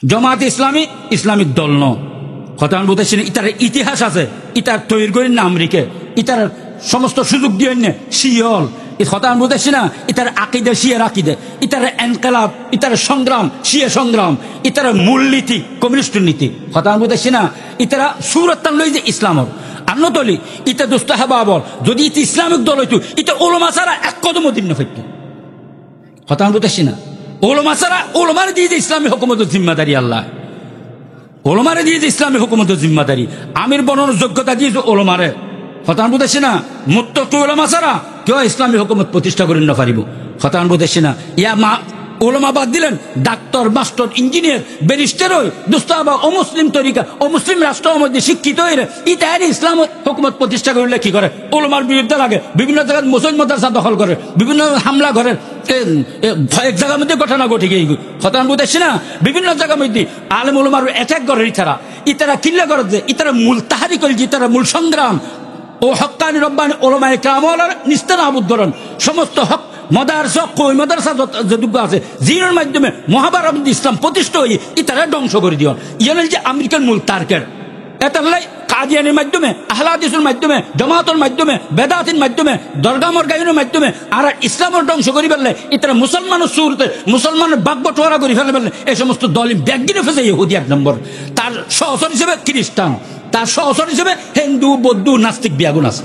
জমাত ইসলামী ইসলামিক দল ন কথা বলতেছি না। ইতার ইতিহাস আছে, ইতার তৈরি করেন না আমেরিকা, ইতার সমস্ত সুযোগ দিয়ে নে শিয়ল কথা বলতেছি না। ইতার আকিদে শিয়ের আকিদে, ইতার এনকালাব, ইতার সংগ্রাম শিয়ে সংগ্রাম, ইতার মূলনীতি কমিউনিস্ট নীতি কথা বলতেছি না। ইতারা সুরতান লই যে ইসলামর আন্নতলি ইতা দুস্তাহা বাবর যদি ইতি ইসলামিক দল হইতো ইতা ওলমা ছাড়া এক কদম দিন হইতো কথা বলতেছি না। ওলমা ছাড়া ওলমারে দিয়ে যে ইসলামী হুকুমতের জিম্মাদারি আল্লাহ, ওলমারে দিয়ে যে ইসলামী হুকুমতের জিম্মাদারি আমির বনানোর যোগ্যতা দিয়েছে ওলমারে কথা বলতেছি না। মুত্তাকি ওলমা ছাড়া কেউ ইসলামী হুকুমত প্রতিষ্ঠা করেন না পারিব কথা বলতেছি না। ইয়া মা ওলমা বাদ দিলেন ডাক্তার মাস্টার ইঞ্জিনিয়ার ব্যারিস্টার হই দুস্তাবা অমুসলিম তরিকা অমুসলিম রাষ্ট্রের মধ্যে শিক্ষিত হয়ে ইতাহারি ইসলাম হুকুমত প্রতিষ্ঠা করলে কি করে? ওলমার বিরুদ্ধে লাগে, বিভিন্ন জায়গায় মুসলিম মাদ্রাসা দখল করে, বিভিন্ন হামলা করে, এক জায়গার মধ্যে ঘটনা ঘটে গিয়ে কথা বলতেছি না। বিভিন্ন জায়গার মধ্যে আলেম ওলমার অ্যাটাক করে ইতারা কিল্লা করে যে ইতারা মূল তাহারি করে যে ইতারা মূল সংগ্রাম ও হক্কানি রব্বানি ওলমায়ে কেরামের নিস্তানাবুদ করেন সমস্ত হক মাদ্রাসা কই মাদ্রাসা যতটুকু আছে জিনের মাধ্যমে মহাভারত ইসলাম প্রতিষ্ঠা হয়ে ইতারা ধ্বংস করে দিও। ইয়ানের যে আমেরিকান মূল টার্গেট এতালাই কাদিয়ানির মাধ্যমে আহলে হাদিসের মাধ্যমে জামাতের মাধ্যমে বেদাতের মাধ্যমে দরগা মরগাইনের মাধ্যমে আর ইসলামের ধ্বংস করে ফেললে ইতারা মুসলমানের সুরতে মুসলমানের বাগবটোয়ারা করে ফেললে এই সমস্ত দলিম ব্যাগিনে ফেসে ইহুদি এক নম্বর, তার সহচর হিসেবে খ্রিস্টান, তার সহচর হিসেবে হিন্দু বৌদ্ধ নাস্তিক বিয়াগুন আছে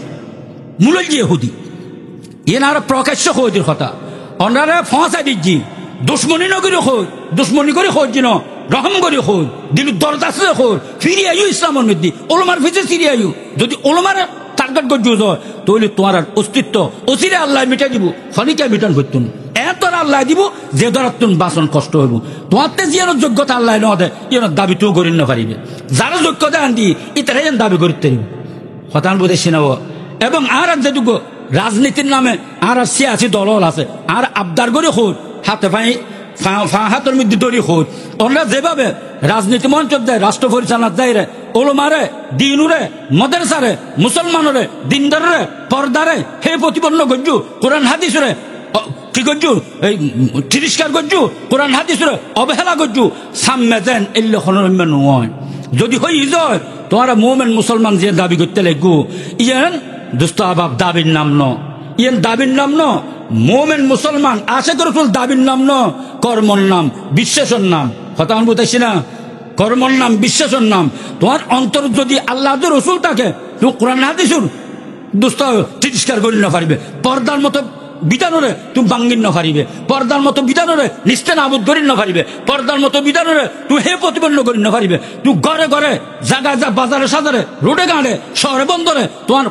মূল যে ইহুদি এনারা প্রকাশ্য হইদের কথা ওনারা ফাঁসা দিচ্ছি দুশ্মনী নগরী হই দুশ্মনী করে হই যেন রহম করে হই দিল দরদাসে হই ফিরে আয়ু ইসলামের মধ্যে ওলমার ফিসে ফিরে আয়ু যদি ওলমার টার্গেট গজ্জুজ হয় তাহলে তোমার অস্তিত্ব অচিরে আল্লাহ মিটাই দিব খনিকা মিটান করতুন এত আল্লাহ দিব যে ধরাতুন বাসন কষ্ট হইব তোমার তে যে যোগ্যতা আল্লাহ ন দেয় ইয়ে দাবি তো করি না পারিবে যারা যোগ্যতা আন দিয়ে ইতারা দাবি করতে হতান বোধে সিনাব এবং আর যেটুকু রাজনীতির নামে আর সিয়াসি দল আছে আর আবদার করে হোক হাতে হাতের মধ্যে দড়ি হোক ওরা যেভাবে রাজনীতি মঞ্চ দেয় রাষ্ট্র পরিচালনা দেয় রে ওলমারে দিনুরে মাদ্রাসারে মুসলমানরে দিনদারে পর্দারে হে প্রতিপন্ন গজ্জু কোরআন হাদিসরে কি গজ্জু এই তিরস্কার গজ্জু কোরআন হাদিসরে অবহেলা গজ্জু সামনে দেন এলে হনরম্য নয় যদি হই যায় তোমার মোমেন মুসলমান যে দাবি করতে লাগু ইয়েন দুস্তাবাব দাবির নাম ন ইয়েন দাবির নাম ন মোমেন মুসলমান আশেক রসুল দাবির নাম ন কর্মর নাম বিশ্বাসের নাম কথা বুঝাইছি না কর্মর নাম বিশ্বাসের নাম তোমার অন্তর যদি আল্লাহ রসুল থাকে তুমি কোরআন হাদিসুর দুস্ত তিরস্কার করি না পারিবে পর্দার মতো বিধানরে তুমি বাঙ্গিন না পারিবে পর্দার মতো বিধানরে নিস্তেন আবুদ করি না পারিবে পর্দার মতো বিধানরে তুমি হে প্রতিপন্ন করি না পারিবে তুই ঘরে ঘরে জায়গা যা বাজারে সাজারে রোডে গাঁড়ে শহরে বন্দরে তোমার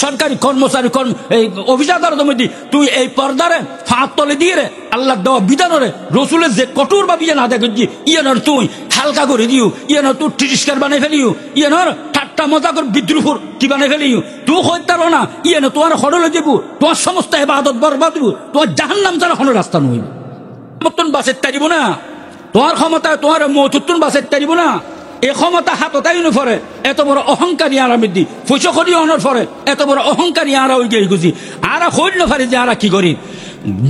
সরকারি কর্মচারী এই অফিস আদালতের মধ্যে তুই এই পর্দারে ফাঁক তলে দিয়ে রে আল্লাহ দেওয়া বিধানরে রসুলের যে কঠোর ভাবে ইয়ে না দেখি ইয়েনর তুই হালকা করে দিও ইয়েনর তুই তিরস্কার বানাই ফেলিও ইয়েনর ঠাট্টা মজা করে বিদ্রুপুর কি বানাই ফেলিও তুই হইতার না ইয়েন তোমার হরলে দেব তোমার সমস্ত ইবাদত বরবাদ দিব তোমার জাহান্নাম ছাড়া কোনো রাস্তা নইব মতন বাসের তারিব না তোমার ক্ষমতা তোমার মতুন বাসের তারিব না এই ক্ষমতা হাততাই নফরে এত বড় অহংকারী আর মধ্যে পয়সা করি অনর ফরে এত বড় অহংকারী আর ওই গিয়ে গুছি আর হইল নফরে যে আর কি করি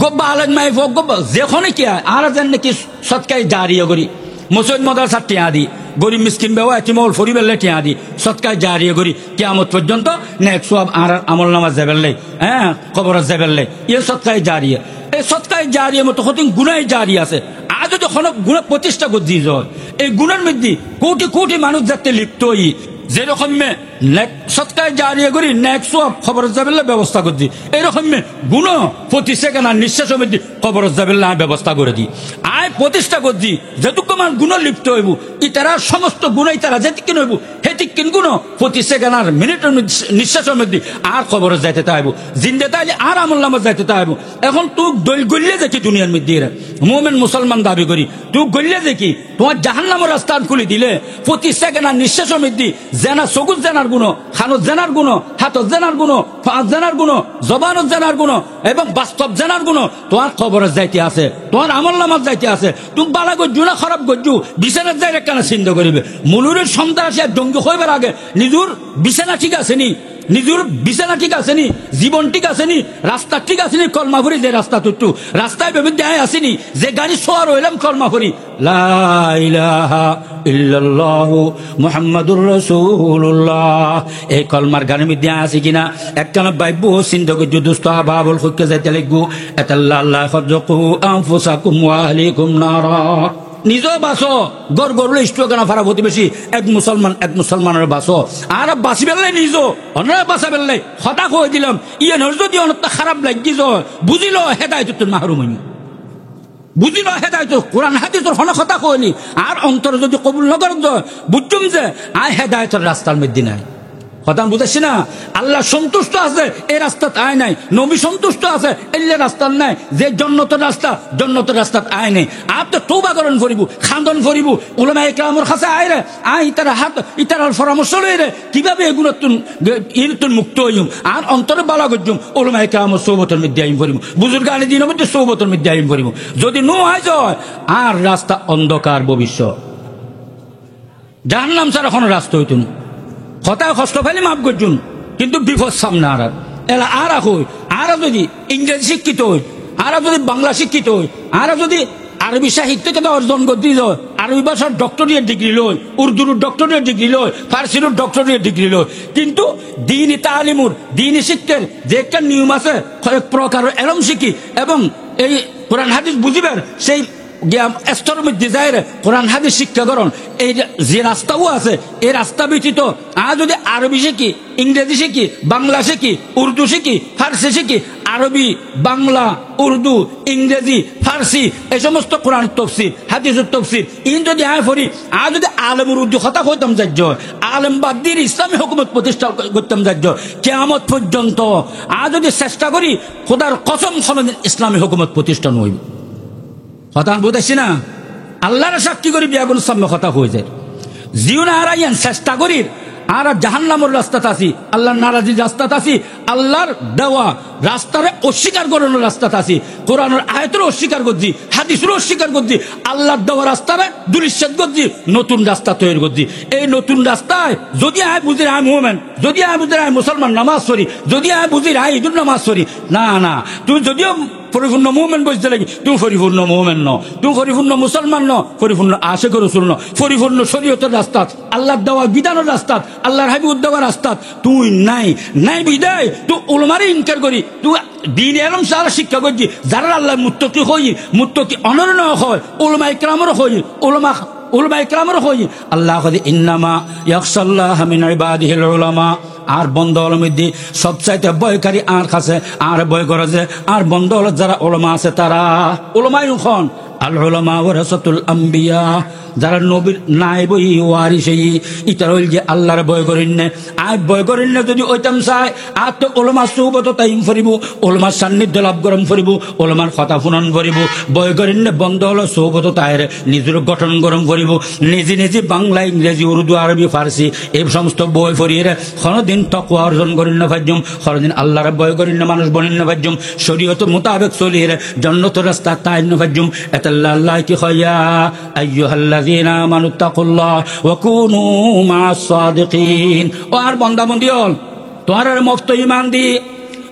গব্বা আলেন মাই গব্বা যেখানে কি আর যেন নাকি সৎকাই জারিয়া করি মুসলিম মাদ্রাসা টিয়া দি গরিব মিসকিন বেওয়া এতিমল ফরিবেলে টিয়া দি সৎকাই জারিয়া করি কিয়ামত পর্যন্ত নেক সব আর আমল নামাজ যাবেলে হ্যাঁ কবর যাবেলে ইয়ে সৎকাই জারিয়া এই সৎকাই জারিয়া মতো কত গুনাই জারি আছে আজ যদি গুণ প্রতিষ্ঠা করছি এই গুণের মধ্যে কোটি কোটি মানুষ যাতে লিপ্ত হই যেরকম সৎকায় জারিয়ে করি নেক সব খবর যাবেলে ব্যবস্থা করছি এইরকম গুণ প্রতি সেকেন্ড আর নিঃশ্বাসের মধ্যে খবর যাবেলে ব্যবস্থা করে দিই আয় প্রতিষ্ঠা করছি যেটুকু আমার গুণ লিপ্ত হইব ইতারা সমস্ত গুণই তারা যেটিকিন হইব হেটিকিন গুণ প্রতি সেকেন্ড আর মিনিটের নিঃশ্বাসের মধ্যে আর খবর যাইতে তাইব জিন্দে তাইলে আর আমল নামাজ যাইতে তাইব এখন তুই দল গলিয়ে দেখি দুনিয়ার মধ্যে মোমেন মুসলমান দাবি করি তুই গলিয়ে দেখি তোমার জাহান্নামের রাস্তা খুলে দিলে প্রতি সেকেন্ড আর নিঃশ্বাসের মধ্যে জেনা সগুজ জেনার গুণ খানত জেনার গুণ হাতত জেনার গুণ ফাঁস জেনার গুণ জবানত জেনার গুণ এবং বাস্তব জেনার গুণ তোমার খবর যাইতে আছে তোমার আমল নামাজ যাইতে আছে তুমি বালা গজ্জু না খারাপ গজ্জু বিছানার যাই কেন চিন্তা করিবে মুলুরের সন্ত্রাসী আর জঙ্গি হইবার আগে নিজুর বিছানা ঠিক আছে নি নিজের বিছানা ঠিক আছে নি, জীবন ঠিক আছে নি, রাস্তা ঠিক আছে নি, কলমা ভরি যে রাস্তা তুট্টু রাস্তায় ভেবে দেয় আসেনি যে গাড়ি সোয়ার হইলাম কলমা ভরি লা ইলাহা ইল্লাল্লাহু মুহাম্মাদুর রাসূলুল্লাহ, এই কলমার গানের মধ্যে আছে কিনা একখানা বাইব্য চিন্তা করছো দুস্থ বাবুল খুঁজতে যাইতে লিখবো এতাল্লাহ আল্লাহ খজ্জকু আনফুসাকুম ওয়া আহলিকুম নারা। নিজেও বাঁচো, গড় গড়লে ইষ্টগানা ফারা প্রতিবেশী এক মুসলমানের বাঁচো, আর বাঁচি পেলে নিজও অন্যরা বাঁচা পেলে হঠাৎ হয়ে দিলাম ইয়ে যদি অনেকটা খারাপ লাগি বুঝিল হেদায়ত তোর মাহরুম হইনি, বুঝিল হেদায়ত কোরআন হাদিসের হনে কথা কইনি আর অন্তরে যদি কবুল নকর বুঝছুম যে আয় হেদায়তের রাস্তার মধ্যে নাই। কথা বুঝাচ্ছি না? আল্লাহ সন্তুষ্ট আছে এই রাস্তাত আয় নাই, নবী সন্তুষ্ট আছে এই রাস্তার নাই, যে জন্নতের রাস্তাত আয় নাই। আর তো তওবা করন করিব, খান্দন করিব, উলামা ইকরামের কাছে আয় রে, আয় ইতারা হাত ইতারার পরামর্শ লই রে কিভাবে এগুলো তুন মুক্ত হইম আর অন্তরে বালা করছুম উলামা ইকরামের সোহবতের মধ্যে আইম করিব, বুজুর্গ আলী দিনের মধ্যে সোহবতের মধ্যে আইম করিব। যদি নো আয় যায় আর রাস্তা অন্ধকার ভবিষ্যৎ, জাহান্নাম ছাড়া কোনো রাস্তা হইত না। কথায় কষ্ট ফেলে মাফ করছুন কিন্তু বিপদ সামনে আর এলা আর হই, আর যদি ইংরেজি শিক্ষিত হই, আর যদি বাংলা শিক্ষিত হই, আর যদি আরবি সাহিত্যকে অর্জন করতে যায়, আরবি ভাষার ডক্টরিয়েট ডিগ্রি লই, উর্দুর ডক্টরিয়েট ডিগ্রি লই, ফার্সির ডক্টরিয়েট ডিগ্রি লই, কিন্তু দিনই তালিমুর দিনই শিক্ষার যে একটা নিয়ম আছে কয়েক প্রকার এলম শিখি এবং এই কোরআন হাদিস বুঝিবেন সেই স্তরের মধ্যে যায় কোরআন হাদিস শিক্ষাকরণ এই যে রাস্তাও আছে এই রাস্তা ব্যতীত আর যদি আরবি শিখি, ইংরেজি শিখি, বাংলা শিখি, উর্দু শিখি, ফার্সি শিখি, আরবি, বাংলা, উর্দু, ইংরেজি, ফার্সি এই সমস্ত কোরআন তফসির হাদিসের তফসির ইন যদি আয় ফরি আর যদি আলেমের উর্দু কথা কইতাম যাজ্য আলেম বাদ দিয়ে ইসলামী হুকুমত প্রতিষ্ঠা করতাম যাজ্য কিয়ামত পর্যন্ত আর যদি চেষ্টা করি খোদার কসম কোনদিন ইসলামী হুকুমত প্রতিষ্ঠান হইব। কথা বুঝাচ্ছি না? আল্লাহর সাক্ষী করি বিয়াগুন সামনে কথা হয়ে যায় জিও না হারাইয়েন চেষ্টা করি আর জাহান্নামের রাস্তাতে আছি, আল্লাহর নারাজির রাস্তাতে আছি, আল্লাহর দেওয়া রাস্তারে অস্বীকার করানোর রাস্তাতে আছি, কোরআনের আয়াতের অস্বীকার করছি, হাদিসের অস্বীকার করছি, আল্লাহর দেওয়া রাস্তারে দুলিশ্বাস করছি, নতুন রাস্তা তৈরি করছি। এই নতুন রাস্তায় যদি আয় বুঝি আয় মোমেন, যদি আয় বুঝি আয় মুসলমান নামাজ পড়ি, যদি আয় বুঝি আয় ঈদুর নামাজ পড়ি, না না তুই যদিও পরিপূর্ণ মুভমেন্ট বসতে লাগি তুমি পরিপূর্ণ মুভমেন্ট ন, তুমি পরিপূর্ণ মুসলমান ন, পরিপূর্ণ আশেখ রাসূল ন, পরিপূর্ণ শরীয়তের রাস্তাত আল্লাহর দেওয়া বিধানের রাস্তাত আল্লাহর হাবিব দেওয়া রাস্তাত তুই নাই বিদায় তুই উলমারে ইনকার করি, তুই দিন এলম সারা শিক্ষা করছি যারা আল্লাহ মুত্তাকি হই, মুত্তাকি অনন্য হয়, উলমা ইকরামের হই, উলমা ইকরামের হই। আল্লাহ কয় ইন্নামা ইয়াখশাল্লাহা মিন ইবাদিহিল উলামা, আর বন্ধ হল মধ্যে সবচাইতে ভয়কারী আর কাছে আর ভয় করে যে আর বন্ধ হল যারা ওলামা আছে তারা ওলামাই খন আল উলামা ওয়ারাসাতুল আম্বিয়া, যারা নবীর নাই বই ওয়ারিসই ইতার হইল যে আল্লাহর ভয় করেন না। আর ভয় করেন না যদি ওইতাম চাই আর তো ওলমার সুবত টাইম ফরিব, ওলমার সান্নিধ্য লাভ গরম ফরিব, ওলমার কথা ফুনন ফরিব, ভয় করেন না বন্ধ হলো সুবত তাইরে নিজের গঠন গরম ফরিব, নিজে বাংলা, ইংরেজি, উর্দু, আরবি, ফার্সি এই সমস্ত বই ফরিয়ে কোনদিন তাকওয়া অর্জন করেন না ভাজ্যম, কোনদিন আল্লাহর ভয় করেন না মানুষ বনেন না ভাজ্যম, শরীয়ত মোতাবেক চলিয়ে জান্নাতের রাস্তা তাই না ভাজ্যম। এতাল্লাহ আল্লাহ কি খয়া আইয়ুহাল্লাযীনা আমানু তাকুল্লাহ ওয়া কুনু মা'আস সাদিকিন। ও আর বান্দাবন্দি হল তোমার মুফত ঈমান দি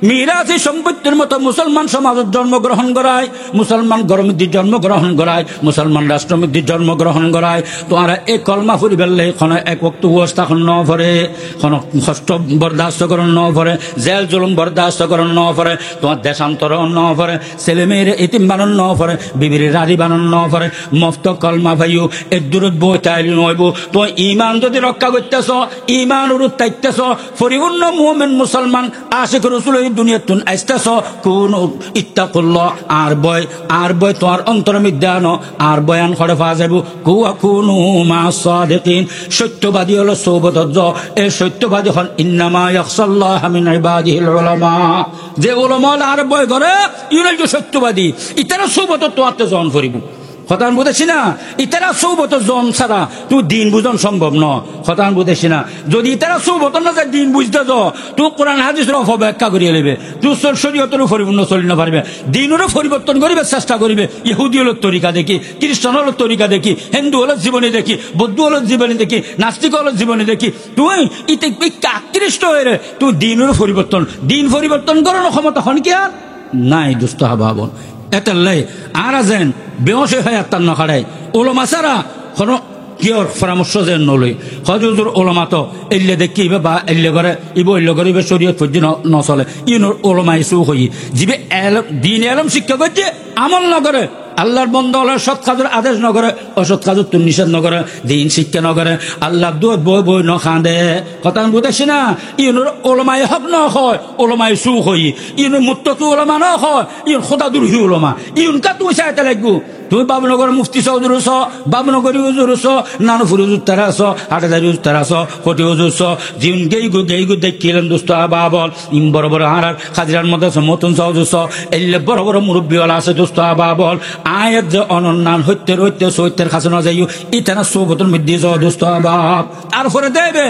মিরাসি সম্পত্তির মতো মুসলমান সমাজত জন্মগ্রহণ করায়, মুসলমান গরমধ্যে জন্মগ্রহণ করায়, মুসলমান রাষ্ট্রমধ্যে জন্মগ্রহণ করায়। তোমার এই কলমা ফুরি বেললে কোনো এক বক্ত উপস্থাপন ন পড়ে, কোনো কষ্ট বরদাস্ত করণ ন পড়ে, জেল জুলুম বরদাস্ত করণ ন পড়ে, তোমার দেশান্তরণ ন পড়ে, ছেলে মেয়ের এতিম বানন ন পড়ে, বিবির রাড়ি বানন ন পড়ে। মফত কলমা ভাইও এর দূরত বই তাইলি নইব। তোমার ইমান যদি রক্ষা করতেছ, ইমান উরুত তাইতেছ, পরিপূর্ণ মুমিন মুসলমান আশিক রাসূল দুনিয়াতুন আইস্তাস কোন ইত্তাকুল্লাহ আর বয় তোমার অন্তরের মধ্যে আনো আর বয়ান করে পাওয়া যাব কুনু মা'আস সাদিকিন। সত্যবাদী হলো সৌবতজ, এই সত্যবাদী হন ইন্নামা ইয়াখশাল্লাহা মিন ইবাদিহিল উলামা, যে উলামা আর বয় করে ইউনাইটো সত্যবাদী ইতারা সৌবত তোয়াতে জন করিব। খতান বুঝেছি না ইতারা সৌবত জন ছাড়া তুই দিন বুঝন সম্ভব ন খতান বুঝেছি না যদি ইতারা সৌবত না যায় দিন বুঝতে যাও তুই কোরআন হাদিসের অপব্যাখ্যা করিয়ে নেবে তুই শরীয়তেরও পরিপূর্ণ চলি না পারবে দিনেরও পরিবর্তন করিবে চেষ্টা করিবে ইহুদি হলো তরিকা দেখি খ্রিস্টান হলো তরিকা দেখি হিন্দু হলো জীবনে দেখি বৌদ্ধ হলো জীবনে দেখি নাস্তিক হলো জীবনে দেখি তুই ইতে আকৃষ্ট হয়ে রে তুই দিনেরও দিন পরিবর্তন করার ক্ষমতা হন কি আর নাই দুস্থ ভাবন এটাল্লাই আর যেন বেহসে হয় আত্মার নখাড়াই ওলমা ছাড়া কোনো কিয়র পরামর্শ যেন নলই হজুর ওলমা তো এল্লে দেখি বা এল্লে করে এল্লে করে শরীয়ত পর্যন্ত নচলে ইনোর ওলমা ইস্যু হই যিবে দিন এলম শিক্ষা করছে আমল নগরে আল্লাহর বন্ধ আল্লাহর সৎ কাজের আদেশ নগরে অসৎ কাজের তুন নিষেধ নগরে দিন শিক্ষা নগরে আল্লাহ দুধ বই বই ন খাঁদে কথা বুঝেছি না ইনোর ওলমাই হক ন হয় ওলমাই সু হই ইনোর মুত্তকি ওলমা ন হয় ইন খোদা দুরহি ওলমা ইনকা তুই চাইতে লাগবো তুই বাবনগর মুফতি চৌধুরী ছ বাবনগরী হুজুর ছ নানুফুর হুজুর তারা ছ হাটাদারি হুজুর তারা ছ ফটি হুজুর ছ জিন গেই গু দেখিলেন দোস্ত বাবল ইম বড় বড় হারার খাজিরার মধ্যে মতন চৌধুর ছ এলে বড় বড় মুরব্বীওয়ালা আছে দোস্ত বাবল আয়ের যে অনন্যান হইতে সৈত্যের কাছে না যাইও ইতানা সৌবতন মধ্যে যাও দোস্ত বাপ তারপরে দেবে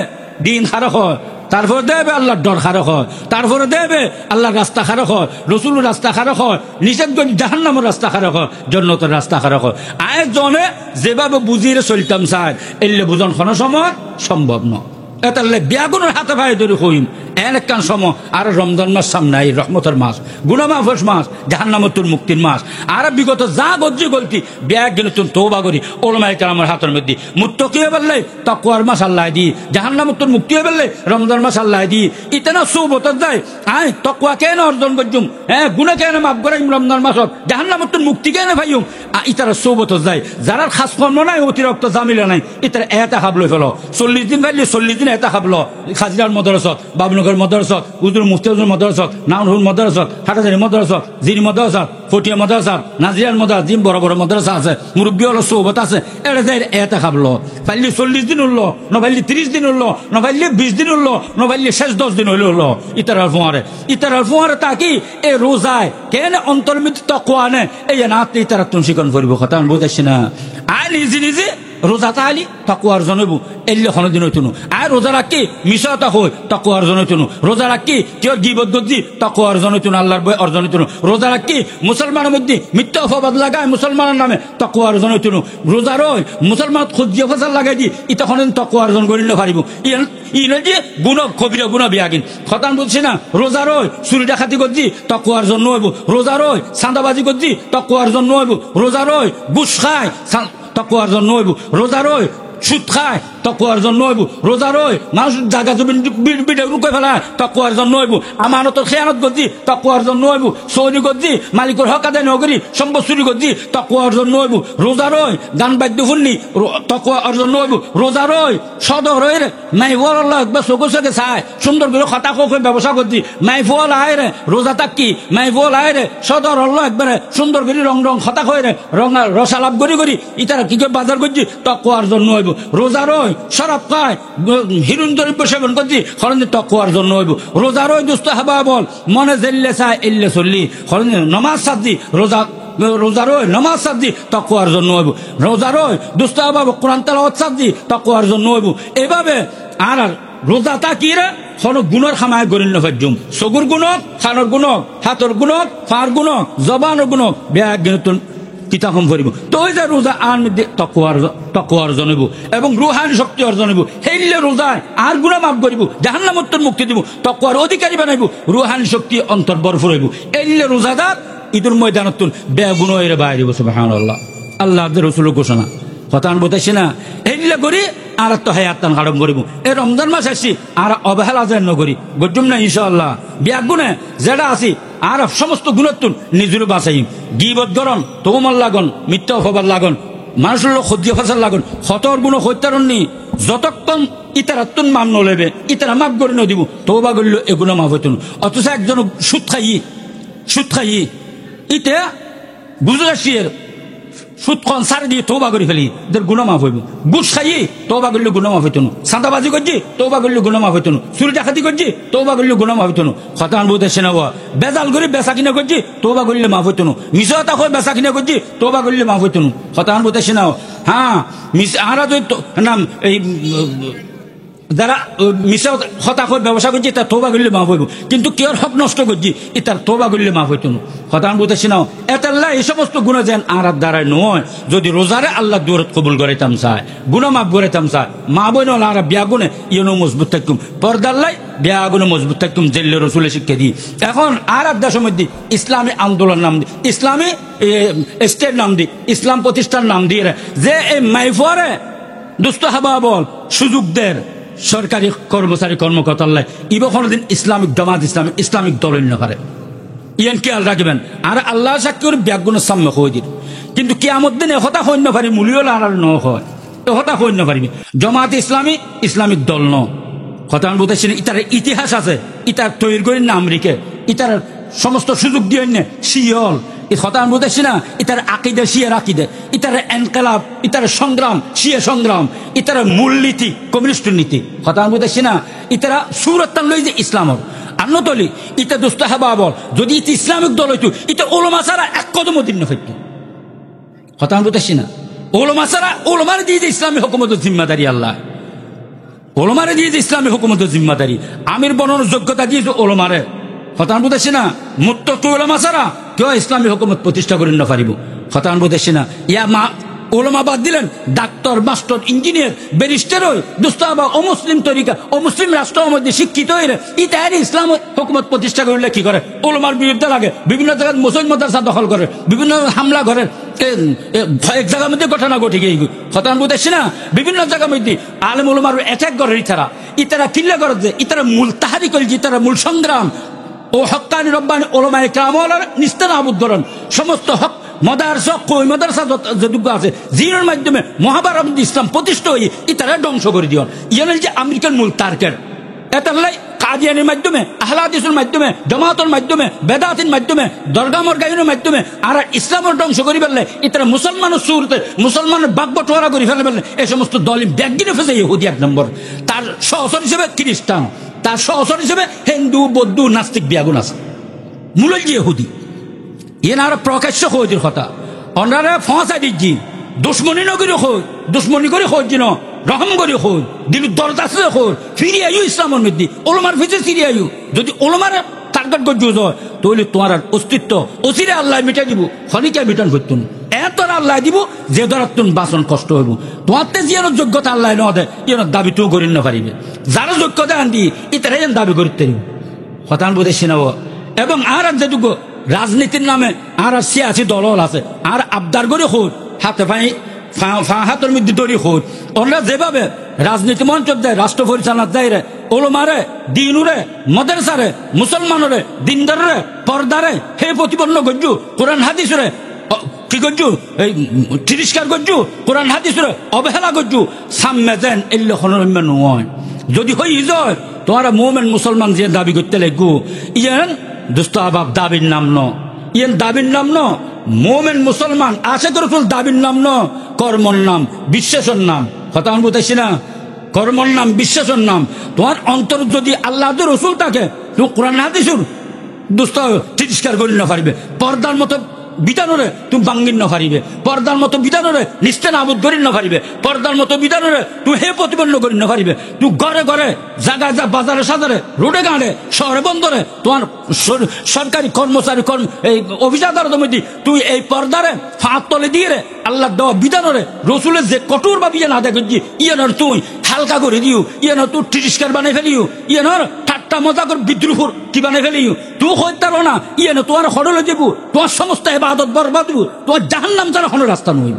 দিন খারাপ হয় তারপরে দেবে আল্লাহর ডর খারাপ হয় তারপরে দেবে আল্লাহর রাস্তা খারাপ হয় রসুলের রাস্তা খারাপ হয় নিষেধ করে জাহান্নামের রাস্তা খারাপ হয় জান্নাতের রাস্তা খারাপ হয় আয়ের জনে যেভাবে বুঝিয়ে চলতাম চাই এলে বুঝন কোনো সময় সম্ভব নয় এটা ব্যাগুনের হাতে ভাই ধরে হইম এন একখান সময় আর রমজান মাস সামনে এই রহমতের মাস গুণামাফের মাস জাহান্নামতুর মুক্তির মাস আর বিগত যা গজ্জি গলতি ব্যাগ গেলে তুমি তওবা করি ওলামায়ে কেরামের হাতের মধ্যে মুত্তাকি হয়ে বললে তাকওয়ার মাস আল্লাহ দি জাহান্নামতুর মুক্তি হয়ে বললে রমজান মাস আল্লাহ দি ইতনা সুবতত যায় আয় তাকওয়া কেন অর্জন করজুম গুনাহ কেন মাফ করাইম রমজান মাসত জাহান্নামতুর মুক্তি কেন পাইম ইতারা সুবতত যায় যারা খাস কর্ম নাই অতিরিক্ত জামিলা নাই ইতারা এটা হাবলই ফেলো 40 দিন পাইলে 40 দিন এটা খাবলো খাজিরার মদরসত বাবনগর মদরসত উজুর মুফতি হুজুর মদরসত নাউরুল মদরসত হাটাজারি মদরসত জিরি মদরসত ফটিয়া মদরসত নাজিরার মদরসত জিম বড় বড় মদরসা আছে মুরব্বী হলো সোহবত আছে এটা যাই এটা খাবলো পাইলে 40 দিন উঠলো নপাইলে 30 দিন উঠলো নপাইলে 20 দিন উঠলো নপাইলে শেষ 10 দিন হইলে হলো ইতারার ফুয়ারে তাকি এ রোজায় কেন অন্তর্মিত তাকওয়া নে এই না ইতারা তুমি শিকন করবো কথা আমি বুঝাচ্ছি না আয় নিজে রোজা তাহলে তাকওয়া অর্জন হইব এলে কোনো দিন হইতুন আর রোজা রাখি মিশাটা হয় তাকওয়া অর্জন হইতুন রোজা রাখি কেউ গীবত গজি তাকওয়া অর্জন হইতুন আল্লাহর বই অর্জন হইতুন রোজা রাখি মুসলমানের মধ্যে মিথ্যা অপবাদ লাগায় মুসলমানের নামে তাকওয়া অর্জন হইতুন রোজা রয় মুসলমান খুঁজিয়া ফসল লাগাই দি ইটা কোনো তাকওয়া অর্জন করিলে পারিব ইনে যে গুণ কবিরা গুণ বিয়াগিন খতান বলছি না রোজা রয় চুরি ডাকাতি গজি তাকওয়া অর্জন নইব রোজা রয় চাঁদাবাজি গজি তাকওয়া অর্জন নইব রোজা রয় ঘুষ খায় তাকওয়া অর্জন নইব রোজা রয় সুদ খায় তাকওয়া অর্জন নইব রোজা রয় মানুষ জায়গা জমি বিড়ে রুকে ফেলায় তাকওয়া অর্জন নইব আমানতের খেয়ানত গজি তাকওয়া অর্জন নইব চৌরি গজি মালিকের হক আদায় নগরি সম্পদ চুরি গজি তাকওয়া অর্জন নইব রোজা রয় গান বাদ্য শুননি তাকওয়া অর্জন নইব রোজা রয় সদর রয় রে মাই ওয়াল্লাহ একবার চোখে চোখে চায় সুন্দর করে কথা কোকে ব্যবসা করছি মাই ফল আয় রে রোজা তাকি মাই ফল আয় রে সদর হল্লো একবারে সুন্দর করে রং কথা কয় রে রসালাপ করি ইতারা কি করে বাজার করছি তাকওয়া অর্জন নইব রোজা রয় শরাব খায় হিরুন দ্রব্য সেবন করছি খরঞ্জে তাকওয়ার জন্য হইব রোজা রয় দুস্থ হাবা বল মনে জেললে চায় এল্লে চললি খরঞ্জে নমাজ সাজি রোজা রয় নমাজ সাজি তাকওয়ার জন্য হইব রোজা রয় দুস্থ হাবা কোরআন তেলাওয়াত সাজি তাকওয়ার জন্য হইব এভাবে আর রোজা তাকি রে কোনো গুণর খামায় গরিল নফাজুম চকুর গুণক খানোর গুণক হাতর গুণক ফার গুণক জবানোর গুণক ব্যাগ গিনতুন কিতাবম ভরিব তো ওই যে রোজা আন তাকওয়া অর্জন হইব এবং রুহানি শক্তি অর্জন হইব হেইলে রোজায় আর গুনাহ মাফ করিব জাহান্নামত্তর মুক্তি দিব তাকওয়ার অধিকারী বানাইব রুহানি শক্তি অন্তর ভরপুর হইব এইলে রোজাদার ঈদের ময়দানত বেগুন হইরে বাইরে সুবহানাল্লাহ আল্লাহর রাসূলের ঘোষণা কথা আমি বলতেছি না এইলে করি আর তো হায়াতান হারম করিব এই রমজান মাস আসছি আর অবহেলা যেন নগরি গজুম না ইনশাআল্লাহ বেগুনে যেটা আছি আর সমস্ত গুণত্বন নিজের বাঁচাই গীবত গরণ তোমল লাগন মিথ্যা অপবাদ লাগন মানুষের লোক সহ্য ফসল লাগন হতর গুণ হত্যারণনি যতক্ষণ ইতারাত্তুন মাম নলেবে ইতারা মাফ করে নদিব তওবা করল এগুলো মাফ হইতুন অথচ একজন সুদ খাই ইতে গুজরাশিয়ের সুদ কন সার দিয়ে তৌবা করে ফেলি এদের গুনাহ মাফ হইব ঘুষ খাইয়ে তৌবা করলে গুনাহ মাফ হইতো না সাদাবাজি করছি তৌবা করলে গুনাহ মাফ হইতো না চুরি ডাকাতি করছি তৌবা করলে গুনাহ মাফ হইতো না খতান বুঝে সেনা বেজাল করে বেচা কিনা করছি তৌবা করলে মাফ হইতো না মিশা কই বেচা কিনা করছি তৌবা করলে মাফ হইতো না খতান বুঝে সেনা হ্যাঁ আরা যদি নাম এই যারা মিশা হতা করে ব্যবসা করছি তার তোবা করলে মাফ হইব কিন্তু কেউ হক নষ্ট করছি তার তোবা করলে মাফ হইতো না হতান বুঝতেছি না এতাল্লাহ এই সমস্ত গুণা যেন আর দ্বারায় নয় যদি রোজারে আল্লাহ দূরত কবুল করাইতাম চায় গুণা মাফ করাইতাম চায় মা বইন আর বিয়া গুণে ইয়েনো মজবুত থাকুম পর্দাল্লাই বিয়া গুণে মজবুত থাকুম জেল্লে রসুলের শিক্ষা দিই এখন আর দেশের মধ্যে ইসলামী আন্দোলন নাম দিই ইসলামী স্টেট নাম দিই ইসলাম প্রতিষ্ঠান নাম দিয়ে যে এই মাইফরে দুস্থ হাবা বল সুযোগ দের সরকারি কর্মচারী কর্মকর্তার ইব কোনদিন ইসলামিক জামাত ইসলামিক দল না পারে ইয়ান খেয়াল রাখবেন আর আল্লাহ সাক্ষীর ব্যাগুণের সামনে হয়ে দিন কিন্তু কিয়ামত দিন হতা হইন না পারি মূল্য আর ন হয় হতা হইন না পারিবে জামাত ইসলামী ইসলামিক দল ন কথা আমি বলতেছি ইতার ইতিহাস আছে ইতার তৈরি করেন না আমেরিকা ইতার সমস্ত সুযোগ দিয়ে শিয়ল কথা আমি বলতেছি না ইতার আকিদে শিয়ার আকিদে ইতার এনকালাব ইতার সংগ্রাম শিয়া সংগ্রাম ইতার মূলনীতি কমিউনিস্ট নীতি কথা আমি বলতেছি না ইতারা সুরতান লই যে ইসলামর আন্নতলি ইতা দোস্ত হাবা বল যদি ইতি ইসলামিক দল হইতো ইতা ওলমা ছাড়া এক কদম দিন হইতো কথা আমি বলতেছি না ওলমা ছাড়া ওলমার দিয়ে যে ইসলামী হুকুমতের জিম্মাদারি আল্লাহ ওলমারে দিয়ে যে ইসলামী হুকুমতের জিম্মাদারি আমির বনানোর যোগ্যতা দিয়েছে ওলমারে হতান বুঝেছি না মুত্তকি উলামা ছাড়া কেউ ইসলামী হুকুমত প্রতিষ্ঠা করেন না পারিব হতান বুঝেছি না ইয়া মা ওলামা বাদ দিলেন ডাক্তার মাস্টার ইঞ্জিনিয়ার ব্যারিস্টার হই দুস্তাবা অমুসলিম তরিকা অমুসলিম রাষ্ট্রের মধ্যে শিক্ষিত হইলে ইতাহারি ইসলাম হুকুমত প্রতিষ্ঠা করলে কি করে ওলামার বিরুদ্ধে লাগে বিভিন্ন জায়গায় মুসলিম মাদ্রাসা দখল করে বিভিন্ন হামলা করে এক জায়গার মধ্যে ঘটনা ঘটে গিয়ে হতান বুঝেছি না বিভিন্ন জায়গার মধ্যে আলেম ওলামার অ্যাটাক করে ইতারা কিল্লা করে যে ইতারা মূল তাহারি করে যে ইতারা মূল সংগ্রাম ও হক্কানি রব্বানি ওলামায়ে কেরামের নিস্তানাবুদ করেন সমস্ত হক মাদ্রাসা কই মাদ্রাসা যতটুকু আছে জিনের মাধ্যমে মহাভারত ইসলাম প্রতিষ্ঠা হয়ে ইতারা ধ্বংস করে দিও ইয়ানের যে আমেরিকান মূল টার্গেট এতাল্লাই কাদিয়ানির মাধ্যমে আহলে হাদিসের মাধ্যমে জামাতের মাধ্যমে বেদাতের মাধ্যমে দরগা মরগাইনের মাধ্যমে আর ইসলামের ধ্বংস করি ফেললে ইতারা মুসলমানের সুরতে মুসলমানের বাগবটোয়ারা করে ফেললে এই সমস্ত দল ব্যাগিনে ফেসে ইহুদি এক নম্বর তার সহসর হিসেবে খ্রিস্টান তার সহসর হিসেবে হিন্দু বৌদ্ধ নাস্তিক বিয়াগুন আছে মূল যে ইহুদি এনারা প্রকাশ্য খোঁজের কথা ওনারা ফাঁসা দিচ্ছি দুশ্মনী নগরী খোঁজ দুশ্মনী করে খোঁজ যেন রহম করে খোঁজ দিল দরদাসে খোঁজ ফিরিয়ে আয়ু ইসলামের মধ্যে ওলমার ফিসে ফিরিয়ে আয়ু যদি ওলমার টার্গেট করছো তাহলে তোমার অস্তিত্ব অচিরে আল্লাহ মিটাই দিব খনিকা মিটান করতো না এত আল্লাহ দিব যে ধরার তুমি বাসন কষ্ট হইব তোমার যেন যোগ্যতা আল্লাহ ন দেয় যেন দাবি তো করি না পারিবে যারা যোগ্যতা আনবি ইতারা যেন দাবি করতে হতান বোধে শোনাব এবং আর যেটুকু রাজনীতির নামে আর সিয়াসি দল আছে আর আবদার করে হোক হাতে হাতের মধ্যে দড়ি হোক ওরা যেভাবে রাজনীতি মঞ্চ দেয় রাষ্ট্র পরিচালনা দেয় রে ওলমারে দিনুরে মাদ্রাসারে মুসলমানরে দিনদারে পর্দারে হে প্রতিপন্ন গজ্জু কোরআন হাদিসরে কি গজ্জু এই তিরস্কার গজ্জু কোরআন হাদিসরে অবহেলা গজ্জু সামনে দেন এল্লে হনরম্য নয় যদি হই যায় তোমারা মোমেন মুসলমান যে দাবি করতে লাগু ইয়ান দুস্ত আবাব দাবির নাম ন ইয়ান দাবির নাম ন মোমেন মুসলমান আশে করে দাবির নাম ন কর্মর নাম বিশ্বাসের নাম কথা আমি বলতেছি না কর্মর নাম বিশ্বাসের নাম তোমার অন্তর যদি আল্লাহ রসুল থাকে তো কোরআন হাদিসুর দুস্ত তিরস্কার করি না পারিবে পর্দার মতো বিধানরে তুমি বাঙ্গিন না পারিবে পর্দার মতো বিধানরে নিষ্ঠা নাবুদ করি না পারিবে পর্দার মতো বিধানরে তুই হে প্রতিপন্ন করি না পারিবে তুই ঘরে ঘরে জায়গায় যা বাজারে সাজারে রোডে গাঁড়ে শহরে বন্দরে তোমার সরকারি কর্মচারী এই অফিসাদার মধ্যে তুই এই পর্দারে ফাঁক তলে দিয়ে রে আল্লাহ দেওয়া বিধানরে রসুলের যে কঠোর বা বিয়ে না দেখি ইয়েনর তুই হালকা করে দিও ইয়েন তুই তিরস্কার বানাই ফেলিও ইয়েনর ঠাট্টা মজা করে বিদ্রুহ কি বানাই ফেলিও তুই হইতার না ইয়েন তোমার হরলে দেবো তোমার সমস্ত এবাদত বরবাদ দিব তোমার জাহান্নাম ছাড়া কোনো রাস্তা নইব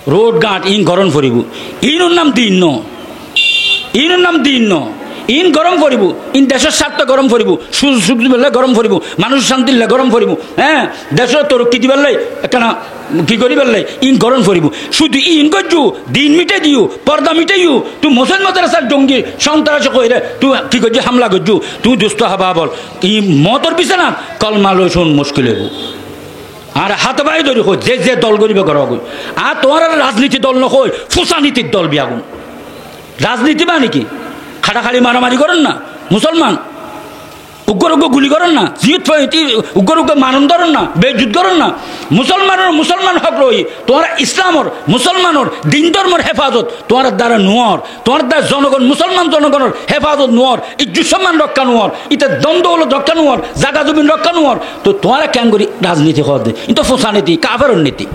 রোড ঘাট ইন গরম করিব ইনোর নাম দিন ন ইনোর নাম দিন ন ইন গরম করিব ইন দেশের স্বার্থ গরম করিব সুখ দিলে গরম করিব মানুষ শান্তি দিলে গরম করিব হ্যাঁ দেশের তরক্কি দিবার লাই কেন কি করিবার লাই ইন গরম করিব শুধু ইন করছু দিন মিটে দিও পর্দা মিটাইও তুই মুসলমান মাদ্রাসার জঙ্গি সন্ত্রাস কইরে তুই কি করছি হামলা করছু তুই দুস্থ হবা বল ই মতর বিছানা কলমা লই শুন মুশকিল হইব আর হাত বাই ধরি কই যে যে দল করিবে করা কই আর তোমার রাজনীতি দল নকই ফুসা নীতির দল বিয়াগুন রাজনীতি মানে কি খাটাখালি মারামারি করেন না মুসলমান উগ্র উগ্র গুলি করেন না জিয়ত উগ্র উগ্র মানন ধরেন না বেযুদ্ধ করেন না মুসলমান হক রই তোমার ইসলামর মুসলমানর দিন ধর্মের হেফাজত তোমার দ্বারা নোয়ার তোমার দ্বারা জনগণ মুসলমান জনগণের হেফাজত নোয়ার ইজ্জত সম্মান রক্ষা নোয়ার ইটা দ্বন্দ্ব হলো রক্ষা নোয়ার জাগা জমিন রক্ষা নোয়ার তো তোমার কেন করি রাজনীতি হওয়া দে কিন্তু ফোসা নীতি কাফের নীতি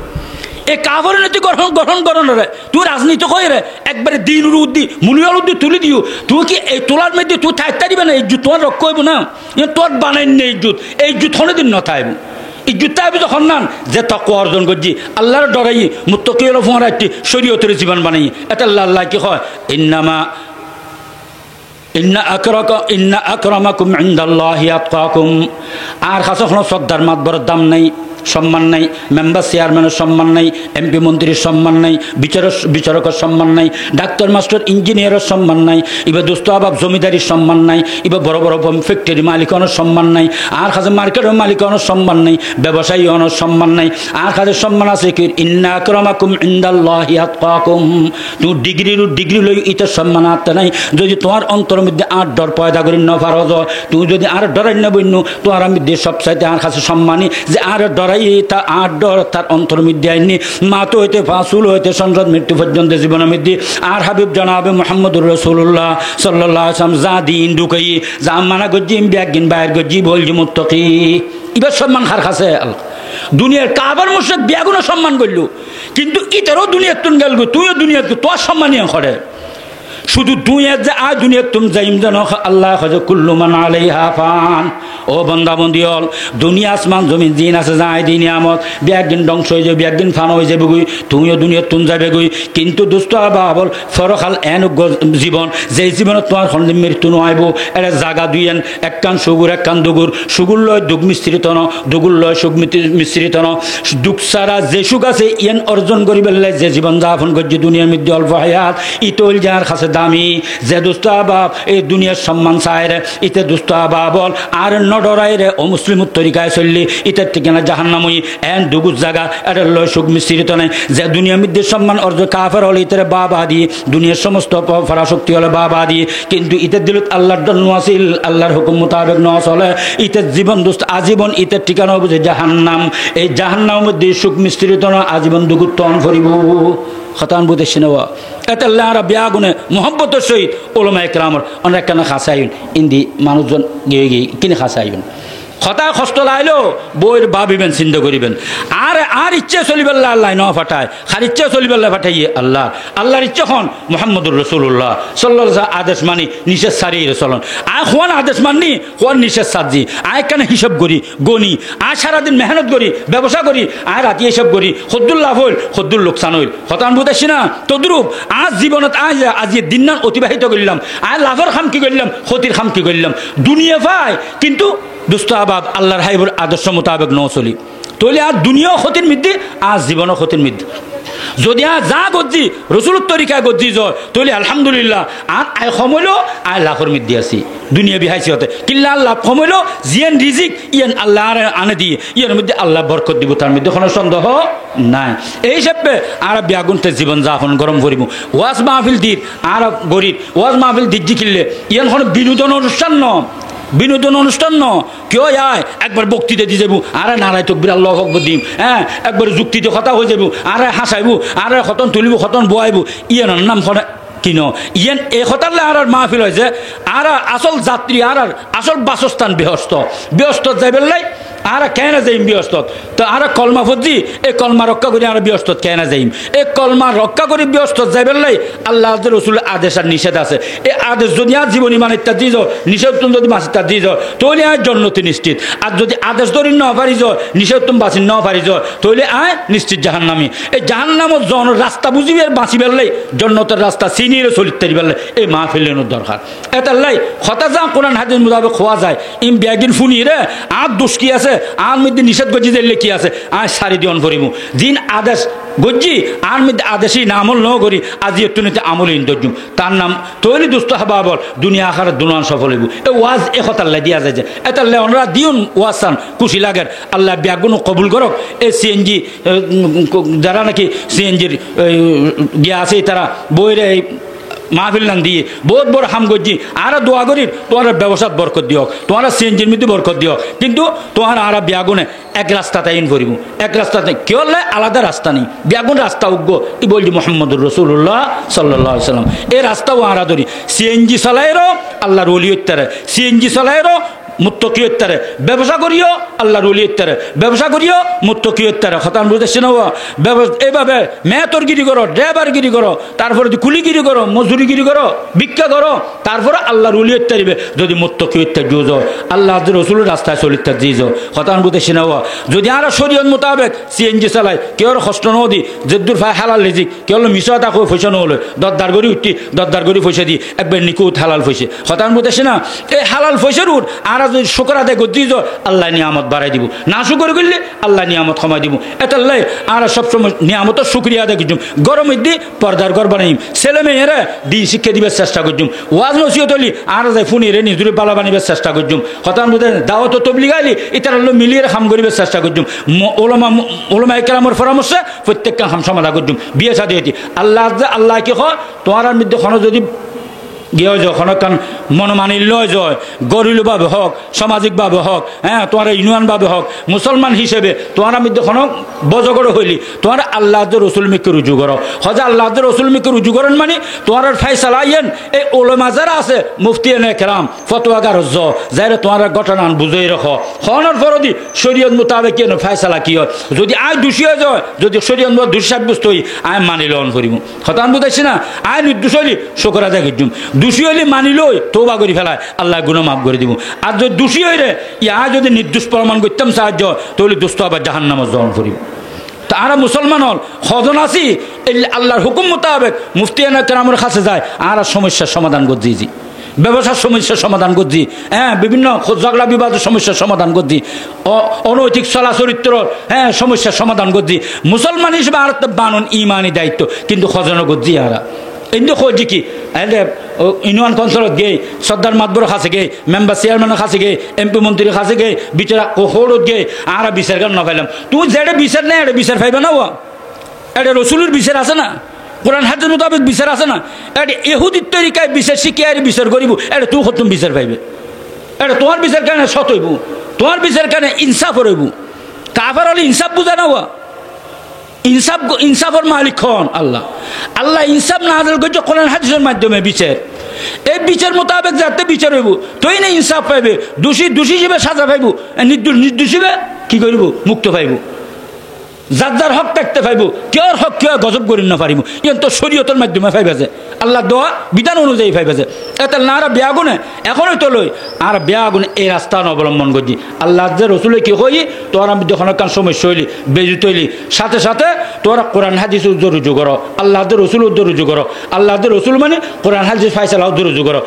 এই কাফের নীতি গঠন করেন রে তুই রাজনীতি কই রে একবারে দিন উদ্দি মুনিয়াল উদ্দি তুলে দিও তুই কি এই তোলার মধ্যে তুই থাকতে দিবে না ইজ্জত তোমার রক্ষা হইব না তোর বানাই নেই ইজ্জত হনে দিন নথাইব ইজ্জত তাইব যখন নান যে তকওয়া অর্জন করছি আল্লাহর ডরাই মুত্তাকি হলো ফোঁরা একটি শরীয়তের জীবন বানাই এটা আল্লাহ কি হয় ইন্না আকরামাকুম ইনদাল্লাহি আতকাকুম আর কাছে কোনো শ্রদ্ধার মাতবরের দাম নাই সম্মান নাই মেম্বার চেয়ারম্যানের সম্মান নাই এমপি মন্ত্রীর সম্মান নাই বিচারকের সম্মান নাই ডাক্তার মাস্টার ইঞ্জিনিয়ারের সম্মান নাই এবার দোস্ত আবাব জমিদারির সম্মান নাই এবার বড় বড় ফ্যাক্টরি মালিকানোর সম্মান নাই আর কাছে মার্কেটের মালিকানোর সম্মান নাই ব্যবসায়ী অনার সম্মান নাই আর কাছে সম্মান আছে কি ইন্না আকরামাকুম ইনদাল্লাহি আতকাকুম তুই ডিগ্রি লই ইটার সম্মান আতে নাই যদি তোমার অন্তরের মধ্যে আর ডর পয়দা করি ন পারো তুই যদি আর ডরাই না বন্য তোমার মধ্যে সবচাইতে আর কাছে সম্মানী যে আর ডর তা আর ডর তার অন্তর মধ্যে আইনি মাতো হইতে ফাঁসুল হইতে সংসদ মৃত্যু পর্যন্ত জীবনের মধ্যে আর হাবিব জানাবে মোহাম্মদুর রাসূলুল্লাহ সাল্লাল্লাহু আলাইহি ওয়াসাল্লাম যা দিন ঢুকাই যা মানা গজ্জি ব্যাগিন বাইর গজ্জি বলজি মুত্তাকি এবার সম্মান খার খাসে দুনিয়ার কাবার মুশরিক ব্যাগুনো সম্মান করল কিন্তু ইতারও দুনিয়ার তুন গেল তুইও দুনিয়ার তোর সম্মানীয় করে শুধু দুনিয়ার যে আয় দুনিয়ার তুম যাইম যেন আল্লাহ খোঁজে কুল্লু মান আলাইহা ফান ও বন্দা বন্দি হল দুনিয়া আসমান জমিন দিন আছে যায় দিন আমত ব্যাগদিন ধ্বংস হয়ে যাবে ব্যাগদিন ফান হয়ে যাবে গুই তুমিও দুনিয়ার তুম যাবে গুই কিন্তু দুষ্ট বাবল ফরখাল এন জীবন যে জীবনত তোমার খন্ডে মৃত্যু নয়ব এটা জাগা দুইয়েন এক কান সুগুর এক কান দুগুর সুগুর লয় দুগ মিশ্রিত ন দুগুর লয় সুখ মিশ্রিত ন দুঃখ সারা যে সুখ আছে ইয়েন অর্জন করি বেললে যে জীবন যাপন করছে দুনিয়ার মধ্যে অল্প হায়াত ইতল যার কাছে দামি যে দুষ্ট বাপ এই দুনিয়ার সম্মান চায় রে ইতে দুষ্ট বাবল আর নডরাই রে ও মুসলিম তরিকায় চললি ইটার ঠিকানা জাহান্নামই এন দুগুর জায়গা এটা লয় সুখ মিশ্রিত নাই যে দুনিয়ার মধ্যে সম্মান অর্জন কাফের হলে ইতারে বাবা দিয়ে দুনিয়ার সমস্ত পরাশক্তি হলে বাবা দিয়ে কিন্তু ইতের দিলত আল্লাহর জন্য আসিল আল্লাহর হুকুম মোতাবেক ন চলে ইতের জীবন দুষ্ট আজীবন ইতের ঠিকানা বুঝে জাহান্নাম এই জাহান্নামের মধ্যে সুখ মিশ্রিত না আজীবন দুগুর তন ফরিব খতান বুঝে সিনেওয়া এটা আল্লাহরা বিয়াগুনে মোহাম্মতের সহিত ওলামায়ে কেরামর অনেক কেন খাসাইন ইন্দি মানুষজন গিয়ে গিয়ে কিনে খাসাইবেন খতায় কষ্ট লাইলো বইয়ের ভাবিবেন চিন্তা করিবেন আর ইচ্ছে চলিবেন আল্লাহ ন ফাটায় খার ইচ্ছে চলিবেন ফাটাইয়ে আল্লাহর ইচ্ছে হন মোহাম্মদুর রাসূলুল্লাহ সাল্লাল্লাহু আদেশ মানি নিষেধ সারিয়ে চলন আয় কোন আদেশ মাননি কোন নিষেধ সাজি আয় কেন হিসাব করি গণি আয় সারাদিন মেহনত করি ব্যবসা করি আয় রাতি হিসাব করি খদ্দুর লাভ হইল খদ্দুর লোকসান হইল হতান বুঝেছি না তদ্রুপ আজ জীবনত আজ দিন নাম অতিবাহিত করলাম আয় লাভের খাম কি করলাম ক্ষতির খাম কি করলাম দুনিয়া পায় কিন্তু দুষ্ট আবাব আল্লাহর হাইবুর আদর্শ মোতাবেক ন চলি তৈলে আর দুনিয়াও ক্ষতির মধ্যে আজ জীবনও ক্ষতির মধ্যে যদি আর যা গজ্জি রসুলের তরিকায় গজ্জি যায় তৈলে আলহামদুলিল্লাহ আর আয় কমইলো আয় লাখের মধ্যে আছি দুনিয়া বিহাইছি হতে কিল্লা আল্লাহ কমইলো জিয়ান রিজিক ইয়ান আল্লাহ আনে দিয়ে ইয়ার মধ্যে আল্লাহ বরকত দিব তার মধ্যে কোনো সন্দেহ নাই এই হিসাবে আর ব্যাগুনতে জীবন যাপন গরম করিব ওয়াজ মাহফিল দিত আর গরিব ওয়াজ মাহফিল দিত জি কিনলে ইয়ান কোনো বিনোদন অনুষ্ঠান ন বিনোদন অনুষ্ঠান ন কেউ আয় একবার বক্তৃতা দিয়ে যাবো আরে নারায় তকবির আল্লাহু আকবার দিম হ্যাঁ একবার যুক্তিতে কথা হয়ে যাবো আরে হাসাইবো আরে খতন তুলিব খতন বয়াইবো ইয়ানোর নাম কিন ইয়ান এই খতারলে আর মাহফিল হয়েছে আর আসল যাত্রী আর আসল বাসস্থান ব্যস্ত যাইবেন লাই আর কেন যাইম ব্যস্ত তো আর কলমা ফজি এই কলমা রক্ষা করি আর ব্যস্ত কেন যাইম এই কলমা রক্ষা করি ব্যস্ত যাইবেন লাই আল্লাহ রসুলের আদেশ আর নিষেধ আছে এই আদেশ যদি আর জীবনী মানে ইত্যাদি দিয়ে যাও নিষেধ তুমি যদি মাছ ইত্যাদি দিয়ে যাও তৈলে আয় জন্নতি নিশ্চিত আর যদি আদেশ ধরি ন পারি যাও নিষেধ তুমি বাঁচি ন পারি যাও তৈলে আয় নিশ্চিত জাহান্নামি এই জাহান্নামত জন রাস্তা বুঝিবে বাঁচি বেললাই জন্নতের রাস্তা চিনিয়ে চলিতে বেললে এই মা ফেলেনোর দরকার এটা লাই হতা যা কোরআন হাদিস মোতাবেক খোয়া যায় ইম ব্যাগিন ফুনি রে আর দোষ কি আছে আছে আর মধ্যে নিষেধ গজি দিলে কি আছে আজ সারি দিন করিব দিন আদেশ গজ্জি আর মধ্যে আদেশই না আমল ন করি আজি একটু নিতে আমল ইন্দর্জুম তার নাম তৈরি দুস্থ হবা বল দুনিয়া আখার দুনান সফল হইব এ ওয়াজ একতাল্লাই দিয়া যায় যে এতাল্লাই ওনারা দিউন ওয়াজ চান খুশি লাগের আল্লাহ ব্যাগুন কবুল করক এই সিএনজি যারা নাকি সিএনজির গিয়া আছে তারা বইরে মাহফিল নাম দিয়ে বহুত বড় হাম গজ্জি আর দোয়া করি তোমার ব্যবসাত বরকত দিও তোমার সিএনজির মধ্যে বরকত দিও কিন্তু তোমার আর ব্যাগুনে এক রাস্তাতে ইন করিব এক রাস্তাতে কেউ আলাদা রাস্তা নেই ব্যাগুন রাস্তা উগ্গ ই বলছি মোহাম্মদুর রসুল্লাহ সাল্লাহ সাল্লাম এই রাস্তাও আরা ধরি সিএনজি চালাইরও আল্লাহর ওলি হত্যারে সিএনজি চালাইরও মুত্তকি হত্যারে ব্যবসা করিও আল্লাহর ওলি হত্যারে ব্যবসা করিও মুত্তকি হত্যারে খতান বুঝতেছি না এইভাবে মেয়তরগিরি করো ড্রাইভারগিরি করো তারপরে কুলিগিরি করো মজুরিগিরি করো ভিক্ষা করো তারপরে আল্লাহর ওলি হত্যারিবে যদি মুত্তকি হত্যা জুজ আল্লাহ রসুলের রাস্তায় চলিতে দিয়েছ খতান বুঝতেছি না যদি আর শরীয়ত মোতাবেক সিএনজি চালায় কেউ কষ্ট নদী যেদুর ফায় হালাল লেজিক কেউ মিশা তাকে পয়সা নহলে দরদার করি উঠি দরদার করি পয়সা দিই একবার নিকুত হালাল পয়সা খতান বুঝতেছি না এই হালাল পয়সার উঠ আর যদি শুকর আদায় করতে আল্লাহ নিয়ামত বাড়াই দিব না শুকর করলে আল্লাহ নিয়ামত কমাই দিব এটাল্লাই আর সবসময় নিয়ামতের শুক্রিয়া আদায় করছুম গরমের দি পর্দার ঘর বানাইম ছেলে মেয়েরা দি শিক্ষা দিবার চেষ্টা করছুম ওয়াজ নসিহত হলি আর যাই ফুনিরে নিজুরে পালা বানিবার চেষ্টা করছুম হতান বুঝে দাওয়াত তবলিগ আইলি ইতার মিলিয়ে খাম করিবার চেষ্টা করছুম ওলামা একরামের পরামর্শে প্রত্যেককে খাম সমাধা করছুম বিয়ে সাদি হইতি আল্লাহ কি হয় তোমার মধ্যে কোনো যদি গিয়ে যখন কারণ মনোমানিল্য জয় গরিলভাবে হোক সামাজিকভাবে হোক হ্যাঁ তোমার ইউনিয়নভাবে হোক মুসলমান হিসেবে তোমার মধ্যে কোনো বজগড় হইলি তোমার আল্লাহ রসুল মিকে রুজু করো হজা আল্লাহ রসুল মিকে রুজু করেন মানে তোমার ফাইসালা ইয়েন এই ওলমা যারা আছে মুফতি এনে কেরাম ফতোয়াগার যাইরে তোমার ঘটনা বুঝাই রাখো হওয়ার পরদি শরীয়ত মোতাবেক কেন ফাইসালা কি হয় যদি আয় দোষী হয়ে যায় যদি শরীয়ত দোষী সাব্যস্ত হই আয় মানি লন করিব হতান বুঝাইছি না আয় নির্দোষ হইলি শোকরা দেখি দোষী হইলে মানিলই তৌবা করে ফেলায় আল্লাহ গুনাহ মাফ করে দিব আর যদি দোষী হইলে ইয়া যদি নির্দোষ প্রমাণ করতাম সাহায্য তাহলে দোস্ত আবার জাহান্নামে জ্বলন করিব তারা মুসলমান হল হজন আছি আল্লাহর হুকুম মোতাবেক মুফতি কেরামের কাছে যায় আর সমস্যার সমাধান করে দিয়েছি ব্যবসার সমস্যার সমাধান করছি হ্যাঁ বিভিন্ন ঝগড়া বিবাদের সমস্যার সমাধান করছি অনৈতিক চলা চরিত্র হ্যাঁ সমস্যার সমাধান করছি মুসলমান হিসেবে আর বানন ইমানি দায়িত্ব কিন্তু খজনও করছি আর কিন্তু হচ্ছে কি ইউনিয়ন কাউন্সিলত গিয়ে সর্দার মাতবর কাছে গিয়ে মেম্বার চেয়ারম্যানের কাছে গিয়ে এমপি মন্ত্রীর কাছে গিয়ে বিচারা কোহরত গিয়ে আর বিচার কেন না পাইলাম তুমি যেটা বিচার নেই এটা বিচার পাইবে না এটা রসুলের বিচার আছে না কোরআন হাদিস মোতাবেক বিচার আছে না এটা ইহুদির তরিকায় বিচার শিখিয়ে আর বিচার করিব এটা তুই তুমি বিচার পাইবে এটা তোমার বিচার কেন সত হইব তোমার বিচার কেন ইনসাফ হইব কাফের হলে ইনসাফ বুঝা না ইনসাফের মালিক হন আল্লাহ আল্লাহ ইনসাফ নাযিল করছে কোরআন হাদিসের মাধ্যমে বিচার এই বিচার মোতাবেক যাতে বিচার হইব তুই না ইনসাফ পাইবে দোষী হিসেবে সাজা পাইব নির্দোষ হিসেবে কি করিব মুক্ত পাইব যার যার হক থাকতে পাইব কেউর হক কেউ গজব করি না পারিব ইন তো শরীয়তের মাধ্যমে পাইবে যে আল্লাহ দোয়া বিধান অনুযায়ী পাইবে যে এত না আর বেয়া গুণে এখনই তো লই আর বেয়া গুণে এই রাস্তা অবলম্বন করছি আল্লাহ যে রসুলে কি হই তোরা যখন কান সমস্যা হইলি বেজুত হইলি সাথে সাথে তোরা কোরআন হাদিস উদ্যোগ রুজু করো আল্লাহ রসুল উদ্যোগ রুজু করো আল্লাহ রসুল মানে কোরআন হাদিস ফাইসালা উদ্যোগ রুজু করো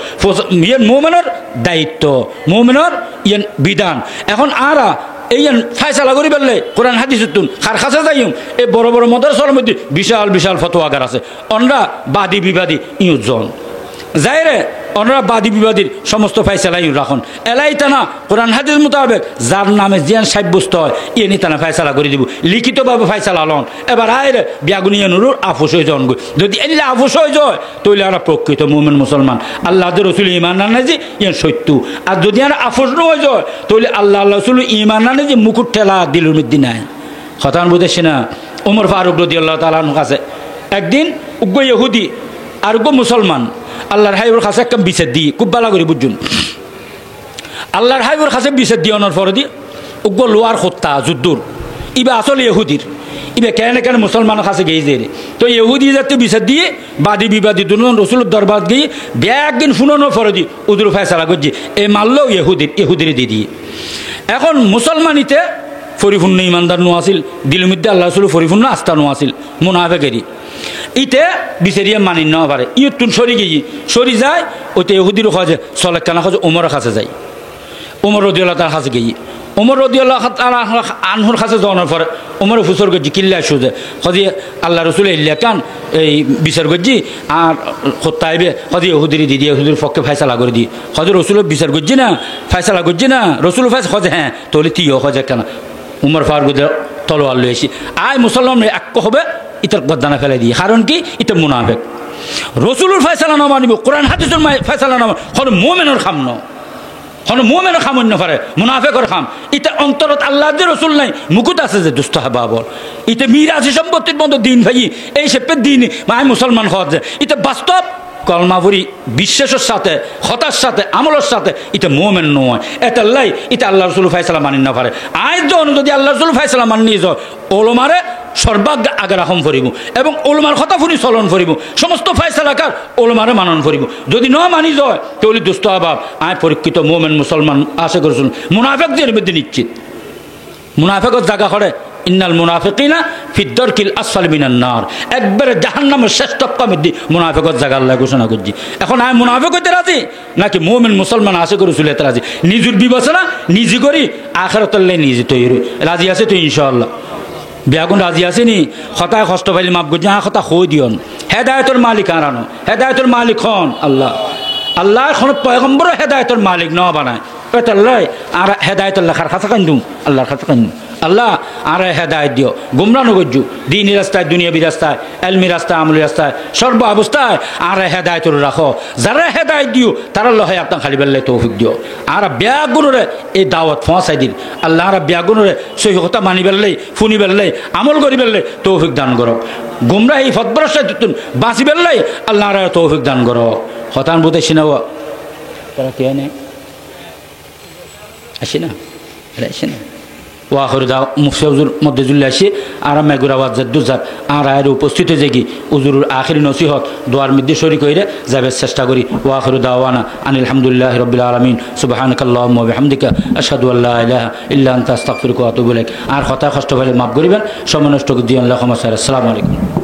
ইয়েন মোমেনের দায়িত্ব মোমেনের ইয়েন বিধান এখন আরা এই ফাইসালা করি ফেললে কোরআন হাদিস খার খাসা যাইম এই বড় বড় মাদ্রাসার মধ্যে বিশাল বিশাল ফতোয়াগার আছে অনরা বাদী বিবাদী ইউজন যাইরে অনরা বাদী বিবাদীর সমস্ত ফাইসালা ইউ রাখুন এলাই টানা কোরআন হাদিস মোতাবেক যার নামে জিয়ান সাব্যস্ত হয় ইয়ে টানা ফাইসালা করে দিব লিখিতভাবে ফাইসালা লন এবার আয়রে বিয়াগুনিয়া নুরুর আফুস হয়ে যান যদি এলে আফুস হয়ে যায় তাহলে আমরা প্রকৃত মুমিন মুসলমান আল্লাহ রসুল ইমান না যে ইয়ে সত্য আর যদি আর আফুস হয়ে যায় তাহলে আল্লাহ রসুল ইমান না যে মুকুট ঠেলা দিলুর মধ্যে নাই হতান বুঝেছি না উমর ফারুক রাদিয়াল্লাহু তাআলা আনহু কাছে একদিন উগ্র ইহুদি আর উগ্র মুসলমান আল্লাহর হাইবুর কাছে একটা বিচার দিই খুব ভালো করে বুঝুন আল্লাহর হাইবুর কাছে বিচার দিয়ে অনার পরে দিয়ে উগ্র লোয়ার হত্যা যুদ্ধর ইবা আসলে ইহুদির ইবে কেন কেন মুসলমানের কাছে গিয়ে যে তো ইহুদি যাতে বিচার দিয়ে বাদী বিবাদী দুজন রসুলের দরবার গিয়ে একদিন শুনানোর পরে দিয়ে উদুর ফায়সালা করছি এই মারলেও ইহুদির দিয়ে দিয়ে এখন মুসলমানিতে পরিপূর্ণ ইমানদার নো আসিল দিলের মধ্যে আল্লাহ রসুল পরিপূর্ণ আস্থা নো আসিল মুনাফেকেরই ইতে বিচারিয়া মানি না পারে ইয়তুন সরি গিয়ে সরি যায় ওইতে ইহুদিরও খাওয়া যায় সলেক কানা খাওয়া ওমরের কাছে যায় ওমর রাদিয়াল্লাহু তাআলার কাছে গিয়ে উমর রাদিয়াল্লাহু তাআলা আনহুর কাছে যাওয়ার পরে উমর ফুসর গজি কিল্লা সুজে হজি আল্লাহ রসুল ইল্লা কান এই বিচার গজি আর হত্যাইবে হজি ইহুদিরি দিদি ইহুদির পক্ষে ফয়সালা করে দি হজি রসুল বিচার গজি না ফয়সালা গজি না রসুল ফয়স হজে হ্যাঁ তোলে তিও হজে কেন উমর ফারুক তলোয়ার লইছি আয় মুসলমান এক হবে ইতার গদ্দানা ফেলে দিয়ে কারণ কি এটা মুনাফিক রসুলের ফয়সালা না মানিব কোরআন হাদিসের ফয়সালা না হল মুমিনের খাম ন হন মোমেনের খামন্য পারে মুনাফেকর খাম ইটা অন্তরত আল্লাহ যে রসুল নাই মুকুট আছে যে দুস্থ হবা বল ইটা মিরাজি সম্পত্তির মতো দিন ভাই এই সেপের দিন মায় মুসলমান হওয়া যায় এটা বাস্তব কলমাপুরি বিশ্বাসের সাথে হতার সাথে আমলের সাথে এটা মোমেন নয় এটা লাই এটা আল্লাহ রসুল ফাইসালা মানি না পারে আজ জন যদি আল্লাহ রসুল ফাইসালা মানি নিয়ে যায় ওলমারে সর্বাগ্যে আগে রাখম ফরিব এবং ওলমার কথা ফুরি চলন ফরিব সমস্ত ফাইসালাকার ওলমারে মানন ফরিব যদি ন মানি যায় তাহলে দুস্থ অভাব আয় পরীক্ষিত মোমেন মুসলমান আশা করছেন মুনাফেক যে মধ্যে নিশ্চিত মুনাফেকর জায়গা করে ইন্নাল মুনাফিকিনা ফিদ দারকিল আসফালি মিনান নার একবারে জাহান্নামের শেষ তবকা মধ্যে মুনাফিকর জায়গা আল্লাহ ঘোষণা করছি এখন আমি মুনাফিক হইতে রাজি নাকি মুমিন মুসলমান আশা করে চলে রাজি নিজের বিবেচনা নিজে করি আখিরাতের লাই নিজে তৈরি রাজি আছে তো ইনশাআল্লাহ বেয়াগুন রাজি আসেনি হতায় কষ্ট পাইলে মাফ করছি হ্যাঁ কথা হই দিয়ন হেদায়তের মালিক আনানো হেদায়তের মালিক হন আল্লাহ আল্লাহ এখন পয়গম্বর হেদায়তের মালিক ন বানায় পেতাল্লাই আর হেদায়তের লেখার খাতা কান্দুম আল্লাহর খাতা কান্দুম আল্লাহ আর হেদায়ত দিও গুমরা নগজ্জু দিনী রাস্তায় দুনিয়াবী রাস্তায় এলমি রাস্তায় আমলি রাস্তায় সর্ব অবস্থায় আর হেদায়তর রাখো যারা হেদায়ত দিও তারা লহে আপনার খালি বেল্লাই তৌফিক দিও আর ব্যাগুণরে এই দাওয়াত পৌঁছাই দিন আল্লাহ আর ব্যাগুণরে সহি কথা মানি বেললাই ফুনি বেললাই আমল করি বেললাই তৌফিক দান করো গুমরা এই ফতবরসায় বাঁচি বেললাই আল্লাহ আর তৌফিক দান করো হতান বোধ সিনাও তারা কে নেই আসি না আসি না ওয়াহরু দা মুফতি হুজুর মধ্যে জুল্লে আসি আর মেগুরাবাদ জাদ্দুজাত আর আয়ের উপস্থিত যে হুজুরের আখিরি নসিহত দোয়ার মধ্যে শরীক হইরে যাবে চেষ্টা করি ওয়াহরু দাওয়ানা আনিল হামদুলিল্লাহ রাব্বিল আলামিন সুবহানাকাল্লাহুম্মা ওয়া বিহামদিকা আশহাদু আল্লা ইলাহা ইল্লা আনতা আস্তাগফিরুকা ওয়া আতুবু ইলাইক আর কথা কষ্ট হলে মাফ করিবেন সময় নষ্ট দিয়ে আল্লাহ ক্ষমা চাই আসসালামু আলাইকুম